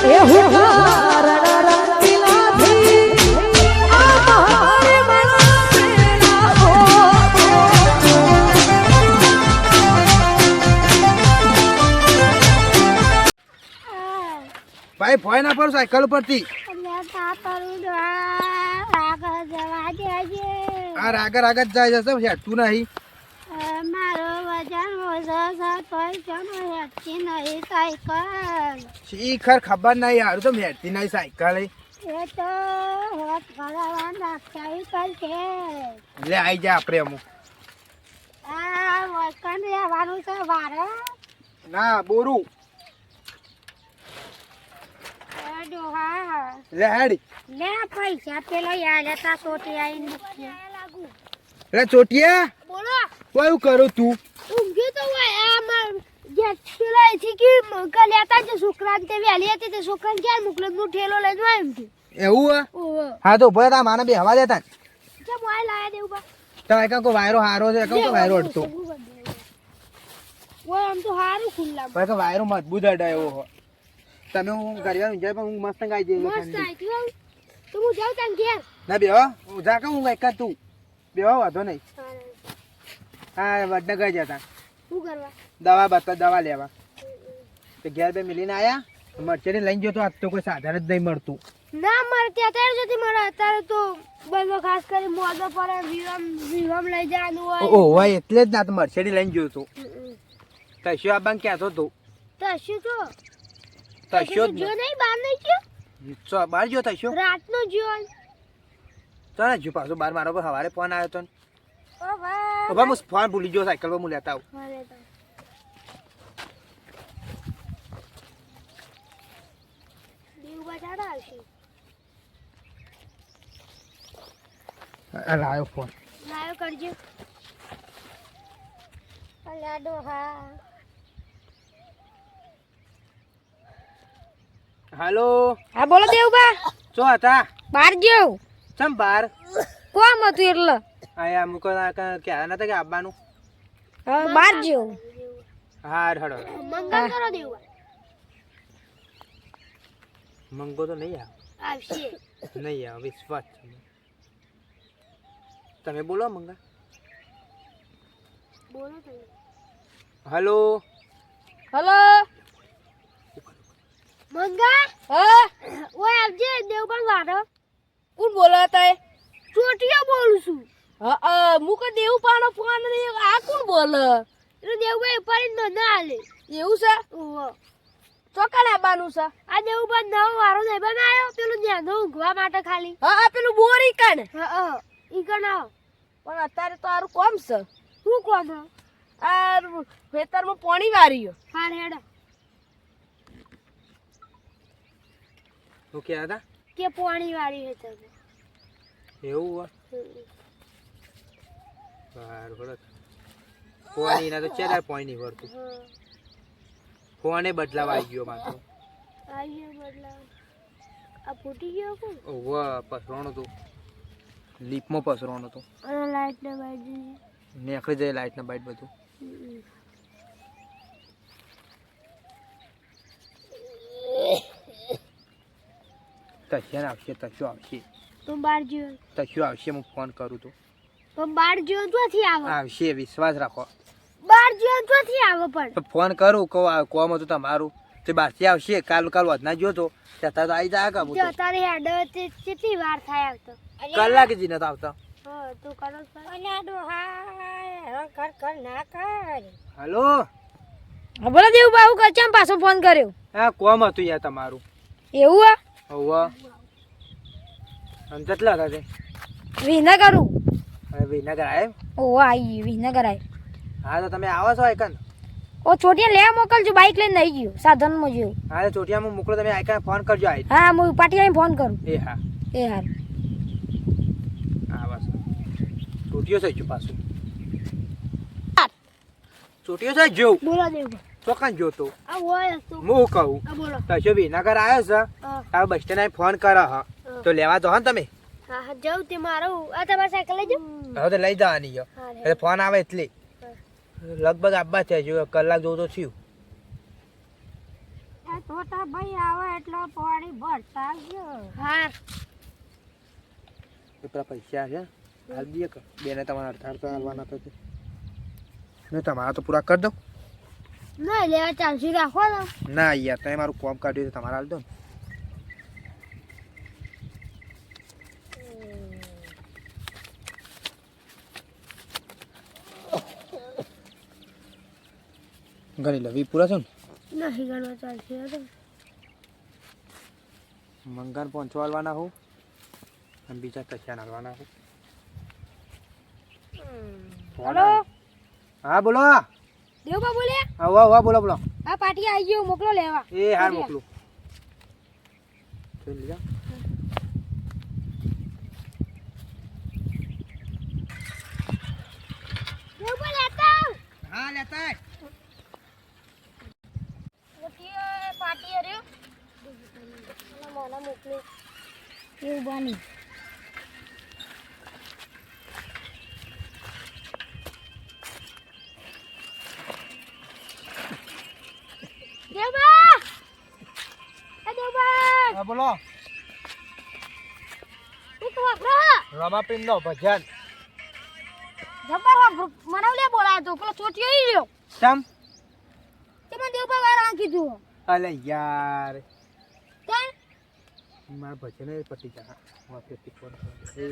એ હુકાર રંગીલાથી આ મારે મણા હો ભાઈ ભોય ના પર સાયકલ પરથી આ રાગર આગળ જાય જશે હેઠતું નહીં મારો વજન ઓછો છે હેઠતી નહીં સાયકલ શીખર ખબર નહીં યાર તો હેઠતી નહીં સાયકલ એ તો હોત ભરાવા સાયકલ છે એટલે આવી જાય આપણે અમુક આ વચન રહેવાનું છે વારે ના બોરું ડોહા લે હેડી લે પૈસા પેલા યાર લેતા સોટી આવીને લે ચોટિયા બોલો કયું કરું તું ઊંઘી તો હોય આમાં જે પેલા થી કે કલ્યાતા જે છોકરાને તે વેલી હતી તે છોકરાને ક્યાં મોકલે હું ઠેલો લઈને આવ્યો એમ એવું હે ઓહો હા તો ભાઈ તા માને બે હવા દેતા કે મોય લાયા દેવું બા તો એકા કો વાયરો હારો છે એકા કો વાયરો અડતો ઓય આમ તો હારું ખુલ્લા ભાઈ કે વાયરો મજબૂત અડે એવો હો તમે હું ઘરે જાય પણ હું મસ્ત ગાઈ જઈ મસ્ત આઈ તો હું જાઉં તને ઘેર ના બે હો હું જા કે હું એક તું બે હો વાંધો નહીં હા વડનગર જતા શું કરવા દવા બતા દવા લેવા તો ઘેર બે મિલીને આયા મરચેરી લઈને ગયો તો આજ તો કોઈ સાધન જ નહીં મળતું ના મળતી અત્યારે સુધી મળે અત્યારે તો બધો ખાસ કરી મોદો પર વિવામ લઈ જવાનું હોય ઓહો એટલે જ ના તો મરચેરી લઈને ગયો તો તસ્યો આબાન ક્યાં તો તો શું તો તસ્યો જ જો નહીં બહાર નહીં ગયો ચો બહાર ગયો તસ્યો રાતનો જો ચાલ જો પાછો બાર મારો પર સવારે ફોન આવ્યો તો ઓ ભાઈ તો હું ફોન ભૂલી ગયો સાયકલ પર હું લેતા આવું દેવ બજાડા આવશે લાવ્યો ફોન લાયો કરજો અલ્યા ડોહા હાલો હા બોલો દેવબા ચો હતા બાર જેવું ચમ બાર કોમ હતું એટલે આયા મુકો ક્યાં નતા કે આવવાનું બાર જેવું હાર હડો મંગળ કરો દેવ મંગો તો નહીં આવશે નહીં આવે વિશ્વાસ છે તમે બોલો મંગા બોલો તમે હલો હલો મંગા હા ઓય આવજે દેવ પણ વાડો કોણ બોલો હતા ચોટિયા બોલું છું હા મુક દેવ પાનો ફોન નહીં આ કોણ બોલે એટલે દેવભાઈ પડી નો ના આલે એવું છે ઓહો ચોકડ આવવાનું છે આ દેવભાઈ નવો વારો નહીં બનાવ્યો પેલું ન્યાનો ઊંઘવા માટે ખાલી હા આ પેલું બોરી કણ હા ઈ કણાવ પણ અત્યારે તો આરું કોમ છે શું કોમ આ ખેતરમાં પાણી વાર્યું હાર હેડા હું ક્યાં હતા કે પાણી વાળી હે તમે એવું બાર વળત પોણી ના તો ચાર પોણી વળતું ફોને બદલાવા આવી ગયો માતો આયો બદલા આ ફૂટી ગયો કોણ ઓવા પસરોણો તો લીપમાં પસરોણો તો અને લાઈટ ને બાજુ નેકળી જાય લાઈટ ના બાઈટ બધું તસ્યા આવશે તસ્યો આવશે તો બાર જીવ તસ્યો આવશે હું ફોન કરું તો તો બાર જીવ ક્યાંથી આવે આવશે વિશ્વાસ રાખો બાર જીવ ક્યાંથી આવે પણ તો ફોન કરું કોમ હતું તમારું તે બહારથી આવશે કાલ વધના જો તો ત્યાં તો આવી જાય કાબુ જો તારે હેડ તે કેટલી વાર થાય આવતો કલાક જ નથી આવતા હા તું કરો અને આડો હા કર ના કર હલો હા બોલો દેવબા હું કર ચમ પાછો ફોન કર્યો હા કોમ હતું યાર તમારું એવું હે હોવા અને કેટલા હતા તે વિના કરું હવે વિનગર આવે ઓ આવી વિના કરાય હા તો તમે આવો છો આઈકન ઓ છોટિયા લે મોકલજો બાઈક લઈને નહીં ગયો સાધનમાં જેવું હા તો ચોટિયામાં મોકલો તમે આઈકન ફોન કરજો આઈ હા હું પાટિયાને ફોન કરું એ હા એ હાર આવા છો ચોટિયો થઈ ગયો પાછું ચોટિયો થઈ ગયો બોલો દેવ ચોકન જોતો આ હોય તો હું કહું આ બોલો તશો વિનગર આવ્યો છે આ બસ સ્ટેન્ડ ફોન કરો હા તો લેવા દો હા તમે હા હા જાઉં તે મારું આ તમારી સાયકલ લઈ જાઉં હવે તો લઈ જવાની જો એટલે ફોન આવે એટલે લગભગ આપવા છે જો કલાક જેવું તો થયું આ છોટા ભાઈ આવે એટલે પાણી ભરતા આવજો. હા એટલા પૈસા છે હાલ દઈએ કે બેને તમારા અડધા અડધા હાલવાના તો છે ને તમારા તો પૂરા કરી દો ના લેવા ચાલશે રાખો ને. ના યાર તમે મારું કોમ કાઢ્યું છે તમારે હાલ દો ને ગણી લવી પૂરા છો ને નહીં ગણવા ચાલશે હવે. મંગાન પહોંચો હાલવાના હું અને બીજા કશા હાલવાના હું હલો હા બોલો દેવબા બોલ્યા? હા વાહ બોલો બોલો આ પાટી આવી ગયો મોકલો લેવા. એ હાર મોકલું જોઈ લીધા દેવબા લેતા આવ. હા લેતા આય. પાટી રહ્યો મને મોકલ્યો દેવબાની. દેવબા એ દેવબા હા બોલો તું તો વાપરા રમાપીન નો ભજન જબર મને લે બોલાયો તો પેલો ચોટિયો ઈ રહ્યો ચમ તે મને દેવબા વાળા કીધું. અલે યાર કેમ મારા ભજન એ પટી જા વાપેથી ફોન એ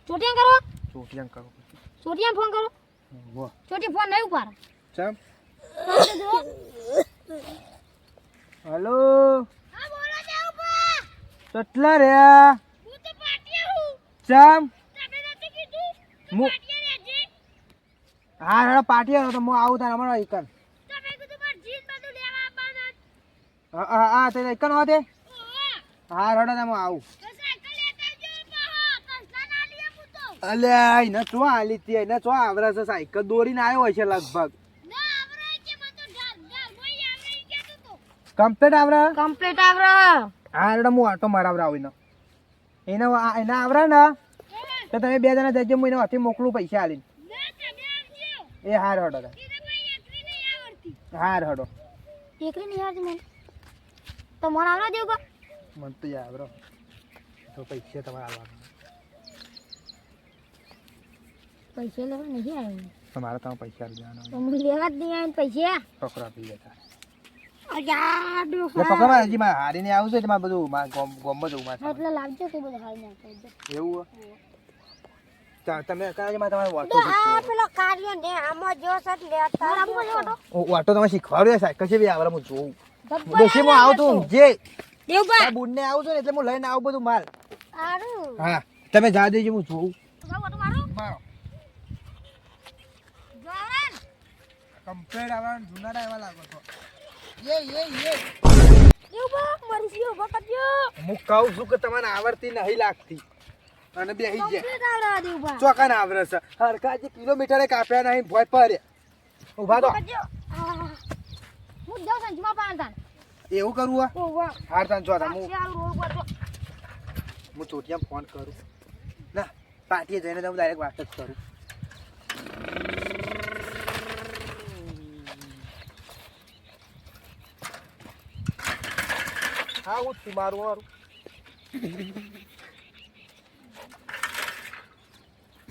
ચોટિયા કરો ચોટિયાં કરો પછી ચોટિયા ફોન કરો. વાહ ચોટી ફોન નહીં ઉપાડે. ચમ હલો હા બોલો દેવબા. કેટલા રહ્યા હું તો પાટિયા હું. ચમ તમે નથી કીધું મુ પાટિયા રહેજે. હા હેડો પાટિયા તો હું આવું તાર અમારો એકન તમે કીધું માર જીન બધું લેવા આવવાના. હા તે એકન હોતે ઓવા હા હેડો તમે આવું તો સાયકલ લેતા આવજો પાહો કસલા ના લે પૂતો. અલે એને ચો આલી તી એને ચો આવરે છે સાયકલ દોરીને આવ્યો હોય છે લગભગ ના આવરે કે મત ઢાલ ઢાલ મોઈ આવરે ઈ કેતો તો. કમ્પ્લીટ આવરે કમ્પ્લીટ આવરે. હા હેડો હું આટો મારાવરા આવીને એને આવરે ને તો તમે બે જણા જજો હું એને હાથી મોકલું પૈસા આલીને ના તમે આવજો. એ હાર હેડો ઈને ભાઈ એકરી નહીં આવડતી. હાર હેડો એકરી નહીં આવડતી મને. તો મને આવરા દેવબા. મને તો યાદ રહો તો પૈસા તમારે આવવાના પૈસા લેવા નહીં આવ્યો. તમારે તમે પૈસા દેવાના તો મને લેવા જ નહીં આવે પૈસા. પકડા પી જતા અયા એટલે પકડવા હજી મારે હારીને આવું છે એટલે મારે બધું ગોમ જવું મારે એટલે લાવજો તે બધા હાલ નાખો. એવું તમે કયા મારે તમારે વાટો આ પેલો કાર્ય ને આમાં જો સટ લેતા વાટો તમે શીખવાડ્યો સાયકલ છે બી આવડે હું જોઉં દેશી માં આવું તું જે દેવબા બુડ ને આવું છું ને એટલે હું લઈને આવું બધું માલ આરું હા તમે જા દેજો હું જોઉં જાવ તો મારો મારો જોરાન કમ્પ્લેટ આવવાનું જુનાડા એવા લાગો છો દેવબા મારી સીઓ બકજો. હું કહું છું કે તમને આવડતી નહીં લાગતી અને બેહી ગયા કમ્પ્લીટ આવરા દેવબા. ચોકાને આવરે છે હરખા જે કિલોમીટરે કાપ્યા નહીં ભોય પડે ઉભા તો બકજો. હું જાઉં સંજમાં પાંતાન. એવું કરવું ઓ વાહ. હાર તાન જો હું ચાલ રોડ પર તો. હું ચોટિયામાં ફોન કરું ના પાટીએ જઈને તો હું ડાયરેક્ટ વાત જ કરું હા હું જ છું મારું મારું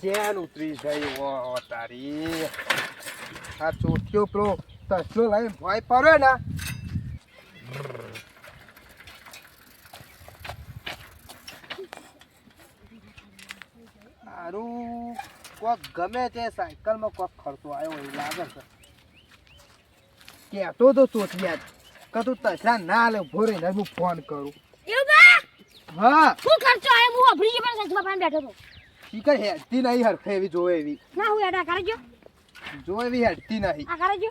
ચેન ઉતરી ગઈ ઓ તારી આ ચોટિયો પેલો તસલો લઈને ભોય પડ્યો ને સારું કોક ગમે તે સાયકલમાં કોક ખર્ચો આવ્યો એવું લાગે છે કહેતો તો ચોટિયા કે તું તસલા ના લે ઉભો રહીને હું ફોન કરું દેવબા હા શું ખર્ચો આયો હું અભરી પણ સંજમાં પાન બેઠો તો. શીખર હેડતી નહીં હરખે એવી જોવે એવી ના હું એડા કરજો. જો એવી હેડતી નહીં આ કરજો.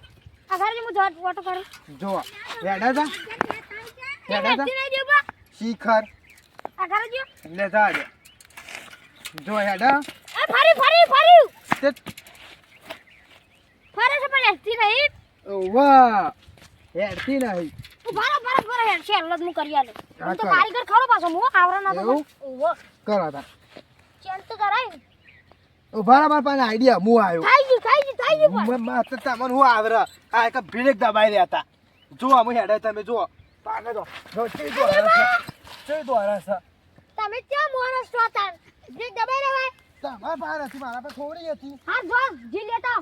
આ કરજો હું જોટ ઓટો કરું. જો હેડા તા હેડા તા નહીં દેવબા. શીખર આ કરજો. ને જા દે જો હેડા એ ફરી ફરી ફરી તે ફરે છે પણ હેડતી નહીં. વાહ હેડતી નહીં ભારા ભારા ભારા હેડ છે લદ હું કરી આલે. હા, હું તો કર. કારીગર ખરો પાછો હું આવરા ના તો. એવું? ઓહો કરો તા ચેન તો કરાય. ઉભા મારા પાસે આઈડિયા હું આવ્યો થઈ ગયું પણ. તમને હું આવરે આ એક ભીડક દબાઈ રહ્યા હતા જો અમે હેડે તમે જો પાકે તો ચઈ દ્વારા છે તમે ક્યાં માણસ છો તાર જે દબાઈ રહેવાય તમારા પાસે હતી મારા પાસે થોડી હતી હા જો જી લેતા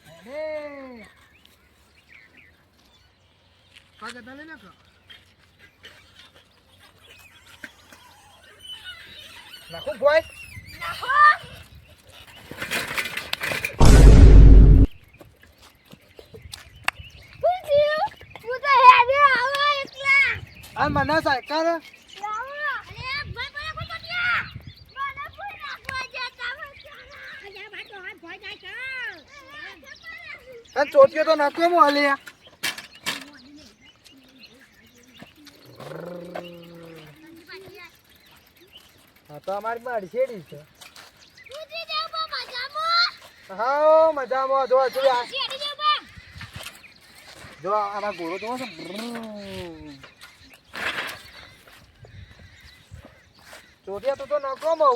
અરે પાકે તલે ને કો નાખો બોય આ મને સરકાર ચોટીઓ તો નાખો હું હાલે હા તો અમારી બાડી શેડી છે હા મજામાં જો તું આ જો આમાં ઘોડો જોવો છે ચોટિયા તો નાખો મઉ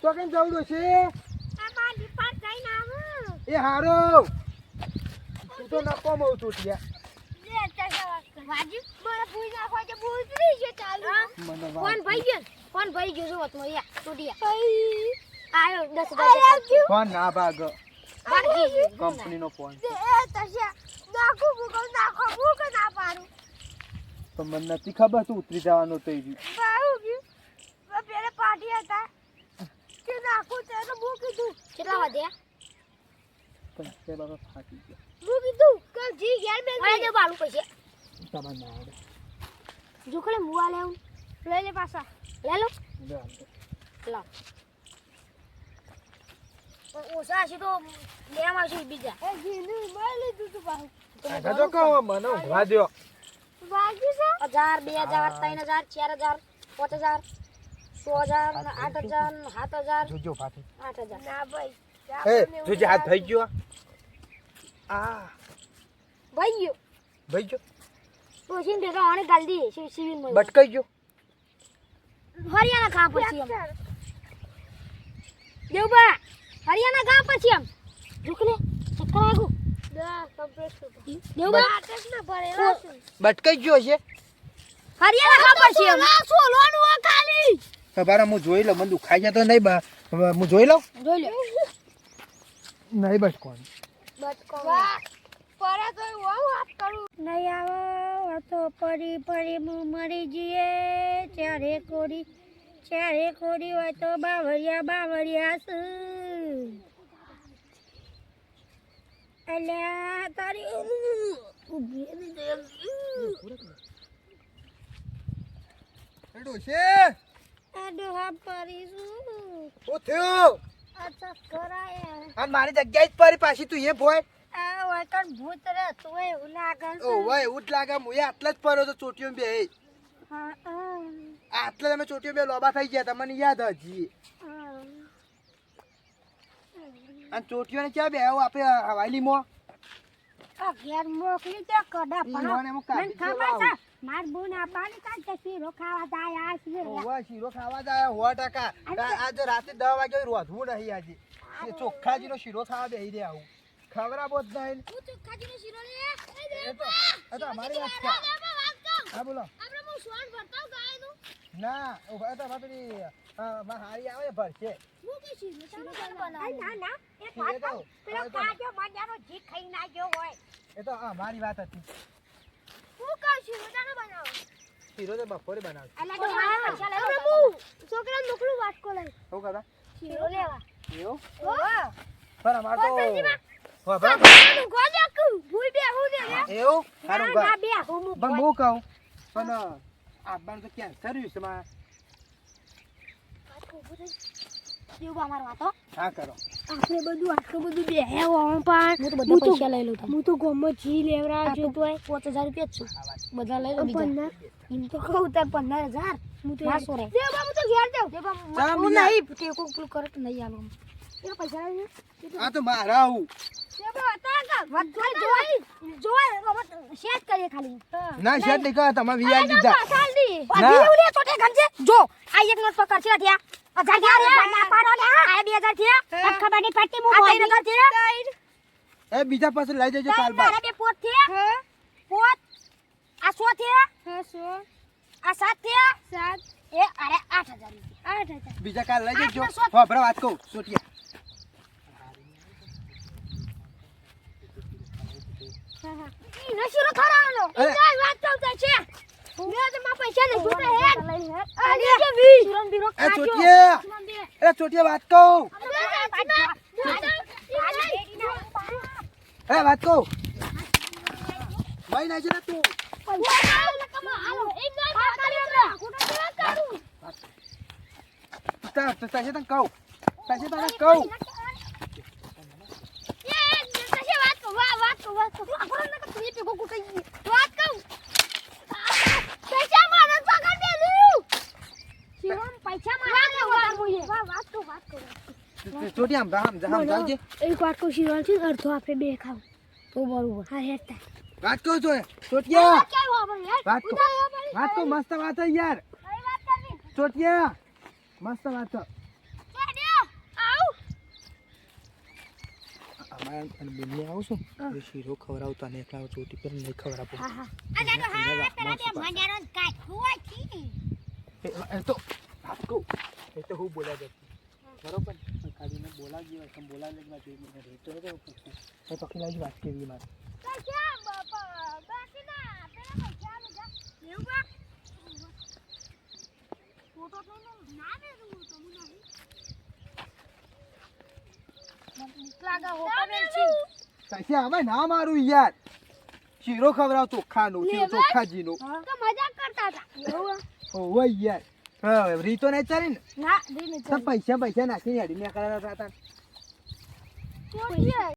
તો કેમ જવડો છે એ હારો તું તો નાખો મઉ ચોટિયા કોણ ભાઈ ગયો જો તો યા ટોડિયા આયો 10,000 ફોન ના ભાગ કંપની નો ફોન તો મને નથી ખબર તું ઉતરી જવાનો તો એવી કેટલા વાગ્યા પણ તે બાબા ફાટી ગયા હું કીધું કે જી યાર મેં દે બાલુ પૈસે તમાર ના આવડે જોખલે મુવા લેવું લઈ લે પાછા લે લો લે લાવ ઓછા છે તો લેવામાં છે બીજા એ જીનું મળી લીધું તું પાછું આ જો કહો મને ઊંઘવા દ્યો બાકી છે 1000 2000 3000 4000 5000 6000 7000 જોજો ફાટી 8000 ના ભાઈ એ જોજે હાથ થઈ ગયો આ ભાઈ ગયો ભાઈ જો તો સિંહ દેતો આને ગાલદી સિવિલ માં બટકાઈ ગયો હરિયાણા ગામ પછી એમ દેવબા હરિયાણા ગામ પછી એમ ઝુકલે ચક્કર આગુ દેવબા ના ભરે બટકાઈ ગયો છે હરિયાણા ગામ પછી એમ સોલોનું ખાલી બારા હું જોઈ લઉં મને દુખાઈ જાય તો નહીં બા હું જોઈ લઉં જોઈ લે નહીં બસ કોણ બસ કો વાહ પરા તો હું વાત કરું નહીં આવો તો પરી હું મરી જઈએ ચારે કોરી હોય તો બાવરિયા છે અલ્યા તારી ઉભી એડો છે આડો હા પરીશું ઓ થયો અચ્છા કરાયા આ મારી જગ્યાએ જ પરી પાછી તું એ ભોય આ વકન ભૂત રે તું એવું લાગે છે ઓ વાય એવું જ લાગે હું આટલા જ પડ્યો તો ચોટીઓ બે હા આટલા તમે ચોટીઓ બે લોબા થઈ ગયા તમને યાદ હજી અને ચોટીઓને ક્યાં બે આવો આપણે હવાલીમાં આ ઘેર મોકલી દે કડા ઈ મને એમ કાઢી ખબર દેવા છે માર બુન આપાની કાંઈ શીરો ખાવા જાય આ શીરો ઓવા શીરો ખાવા જાય 100% આજે રાતે 10 વાગે રોધવું નહીં આજે એ ચોખ્ખાજીનો શીરો ખાવા બેહી દે આવું ખવરાબો જ નહીં હું તો ખાજીનો શીરો લે એ તો અમારી વાત છે હા બોલો આપણે હું સોન ભરતા ગાયનું ના ઓ તો બાપરી માં હારી આવે ભરશે હું કે શીરો બનાવ ના એક વાત કહું પેલો કાજો મજાનો જી ખાઈ ના ગયો હોય એ તો અમારી વાત હતી હું કહું શીરો જાનો બનાવ શીરો તો બપોરે બનાવ અલા તો પૈસા લે હું છોકરા મોકલું વાટકો લઈ શું કરા શીરો લેવા એવું હો પણ અમાર તો હો બા હું ગોજાકુ ભૂઈ બે હું દે એવું સારું ના ગા બે હું પણ હું કહું પણ આ બાર તો ક્યાં કર્યું છે માં દેવ અમાર વાતો હા કરો આપણે બધું આટલું બધું બે હે ઓમ પણ હું તો બધા પૈસા લઈ લઉં હું તો ગોમો જી લેવરા જો તોય 5000 રૂપિયા છું બધા લઈ લો બીજા એમ તો કહું તાર 15000 હું તો ના સોરે દે બાબુ તો ઘેર જાવ દે બાબુ હું નહીં તે કોક પેલું કરે તો નહીં આલો એ પૈસા લઈ આ તો મારા હું દે બાબુ તા કા વાત જોઈ રોબોટ શેટ કરીએ ખાલી ના શેટ નહીં કહા તમે વીઆઈ દીધા સાલ દી ના. લે તો તે ગંજે જો આ એક નોટ પકડ છે ત્યાં હજાર ક્યાં રે? ના પાડો લે. આ 2000 થયા? તને ખબર નહીં પડતી હું આ બોલી. 3000 થયા? એ બીજા પાસે લઈ જજો કાલ બાદ તારા બે પોત થયા? પોત. આ 100 થયા? હા 100 આ 7 થયા? 7 એ અરે 8000 રૂપિયા. 8000 બીજા કાલ લઈ જજો આટલા હો બરાબર વાત કહું સોટિયા ઈ નશીરો ખરાનો અરે. ઈ વાત ચાલતા છે મેં તો માં પૈસા નહીં જોતા હેડ લઈ હેડ. આ લે છે 20 શિરોન બીરો એ ખાજો. ચોટિયા એ ચોટિયા વાત કહું એ વાત કહું ભાઈ ના છે ને તું તાશે તને કહું તાશે તને કહું ચોટિયા સમજાવજે એક વાત કહું શિવાલ છે અડધો આપણે બે ખાવ તો બરોબર હા હેડ વાત કહું છું ચોટિયા વાત કહું વાત કહું મસ્ત વાત હે યાર ચોટિયા મસ્ત વાત છે અમારા બેનને આવું છું એ શીરો ખવડાવતો અને એકલા ચોટી પર નહીં ખવડાવતો એ તો વાત કહું એ તો હું બોલા જતી બરોબર કાઢીને બોલાવી ગયો તમે બોલાવી લેવા જોઈએ મને રહેતો હતો એ પકડી વાત કેવી મારે કશે હવે ના મારું યાર શીરો ખવડાવ ચોખ્ખાનું ચોખ્ખાજીનું મજાક કરતા હતા ઓય યાર હા રીતો નહીં ચાલી ને ના દે ને તો પૈસા નાખીને હેડી ને કરાતા હતા ચાલ